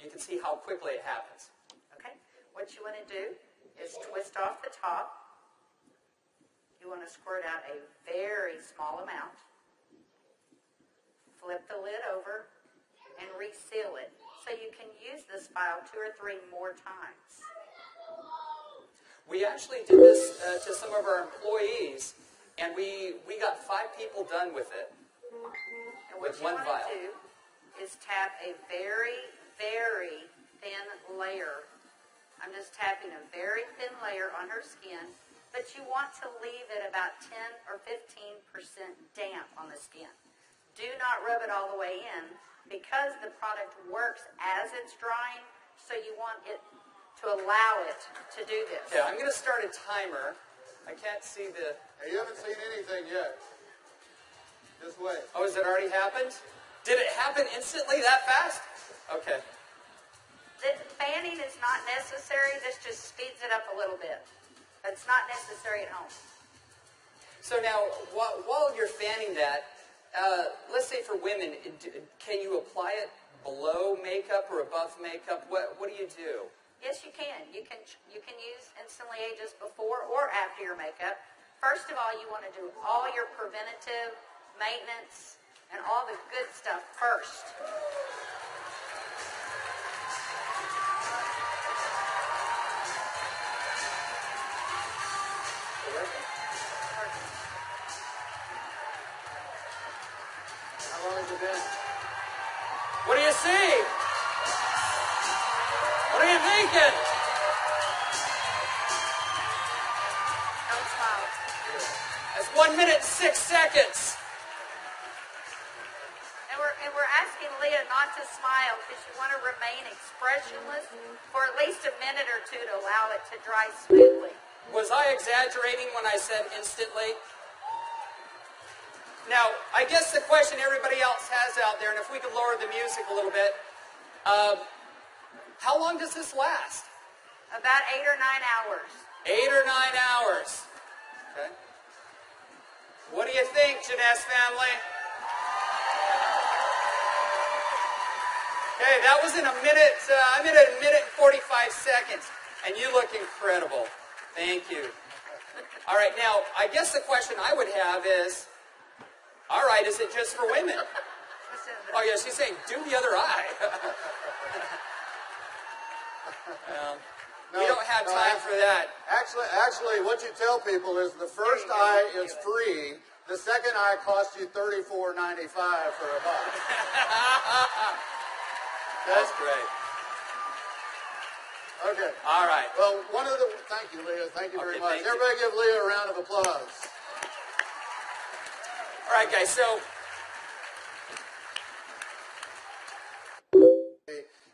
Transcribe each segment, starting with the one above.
you can see how quickly it happens. Okay. What you want to do is twist off the top. You want to squirt out a very small amount. Flip the lid over and reseal it so you can use this file 2 or 3 more times. We actually did this to some of our employees, and we got 5 people done with it. And what you want to do is tap a very, very thin layer. I'm just tapping a very thin layer on her skin, but you want to leave it about 10 or 15% damp on the skin. Do not rub it all the way in because the product works as it's drying, so you want it to allow it to do this. Okay, I'm going to start a timer. I can't see the... Hey, you haven't seen anything yet. Just wait. Oh, has it already happened? Did it happen instantly that fast? Okay. The fanning is not necessary. This just speeds it up a little bit. It's not necessary at home. So now, while you're fanning that, let's say for women, can you apply it below makeup or above makeup? What do you do? Yes, you can. You can use Instantly Ages before or after your makeup. First of all, you want to do all your preventative maintenance and all the good stuff first. How long has it been? What do you see? What are you thinking? Don't smile. That's 1 minute 6 seconds. And we're asking Leah not to smile because you want to remain expressionless for at least a minute or 2 to allow it to dry smoothly. Was I exaggerating when I said instantly? Now, I guess the question everybody else has out there, and if we could lower the music a little bit, how long does this last? About 8 or 9 hours. 8 or 9 hours. Okay. What do you think, Jeunesse family? Okay, that was in a minute, I'm in a minute and 45 seconds, and you look incredible. Thank you. All right, now, I guess the question I would have is, all right, is it just for women? Oh, yeah, she's saying, do the other eye. We don't have time for that. Actually, what you tell people is the first eye is free. The second eye costs you $34.95 for a buck. That's great. Okay. All right. Well, thank you, Leah. Thank you very much. Everybody give Leah a round of applause. All right, guys, so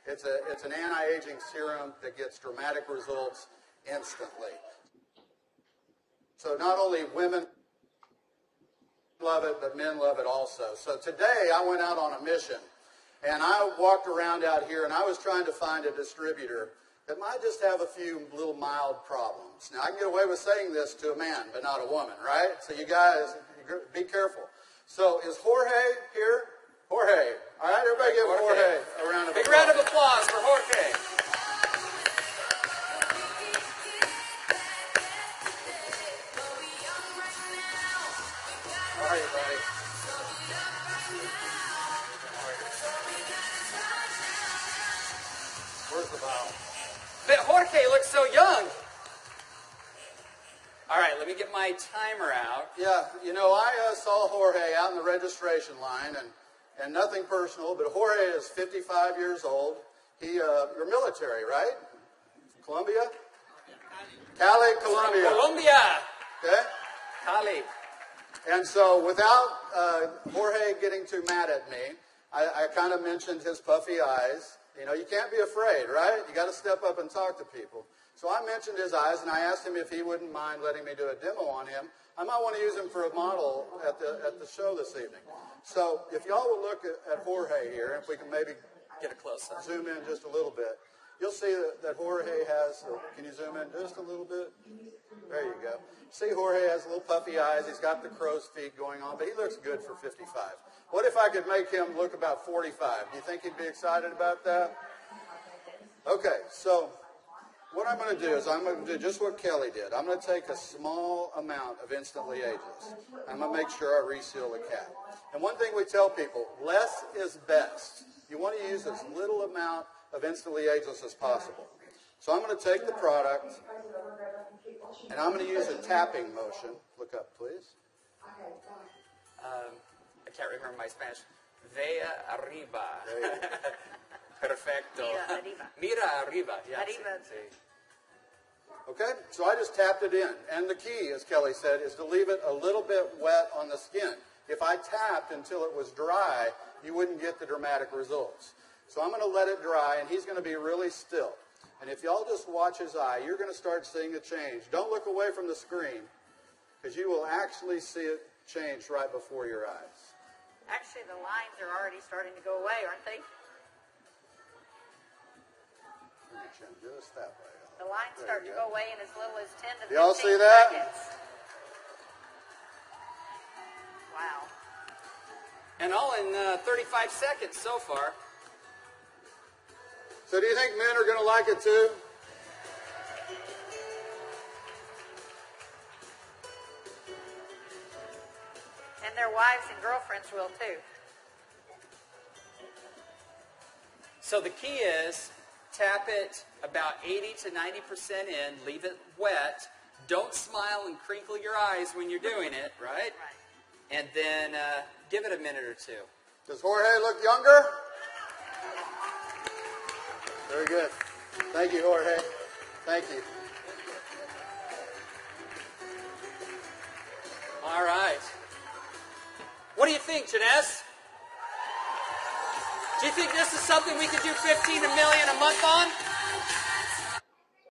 it's an anti-aging serum that gets dramatic results instantly. So not only women love it, but men love it also. So today I went out on a mission, and I walked around out here, and I was trying to find a distributor that might just have a few little mild problems. Now, I can get away with saying this to a man, but not a woman, right? So you guys, be careful. So is Jorge here? Jorge. All right, everybody give Jorge a round of applause. Big round of applause for Jorge. How are you, buddy? Where's the bottle? But Jorge looks so young. All right, let me get my timer out. Yeah, you know, I saw Jorge out in the registration line, and nothing personal, but Jorge is 55 years old. You're military, right? Colombia? Cali, Colombia. Colombia. Okay? Cali. And so without Jorge getting too mad at me, I kind of mentioned his puffy eyes. You know, you can't be afraid, right? You got to step up and talk to people. So I mentioned his eyes, and I asked him if he wouldn't mind letting me do a demo on him. I might want to use him for a model at the show this evening. So if y'all will look at Jorge here, if we can maybe Get a close-up. zoom in just a little bit, you'll see that Jorge has, can you zoom in just a little bit? There you go. See, Jorge has little puffy eyes. He's got the crow's feet going on, but he looks good for 55. What if I could make him look about 45? Do you think he'd be excited about that? Okay, so what I'm going to do is I'm going to do just what Kelly did. I'm going to take a small amount of Instantly Ageless. I'm going to make sure I reseal the cap. And one thing we tell people, less is best. You want to use as little amount of Instantly Ageless as possible. So I'm going to take the product, and I'm going to use a tapping motion. Look up, please. I can't remember my Spanish. Vea arriba. Perfecto. Mira arriba. Mira arriba. Yeah, Arriba. sí. Okay, so I just tapped it in. And the key, as Kelly said, is to leave it a little bit wet on the skin. If I tapped until it was dry, you wouldn't get the dramatic results. So I'm going to let it dry, and he's going to be really still. And if y'all just watch his eye, you're going to start seeing a change. Don't look away from the screen, because you will actually see it change right before your eyes. Actually, the lines are already starting to go away, aren't they? Just that way. The lines There start you to go. go away in as little as 10 to 15 Y'all see that? seconds. Wow. And all in 35 seconds so far. So do you think men are going to like it too? And their wives and girlfriends will too. So the key is tap it about 80 to 90% in, leave it wet. Don't smile and crinkle your eyes when you're doing it, right? Right. And then give it a minute or two. Does Jorge look younger? Very good. Thank you, Jorge. Thank you. All right. What do you think, JEUNESSE? Do you think this is something we could do 15 million a month on?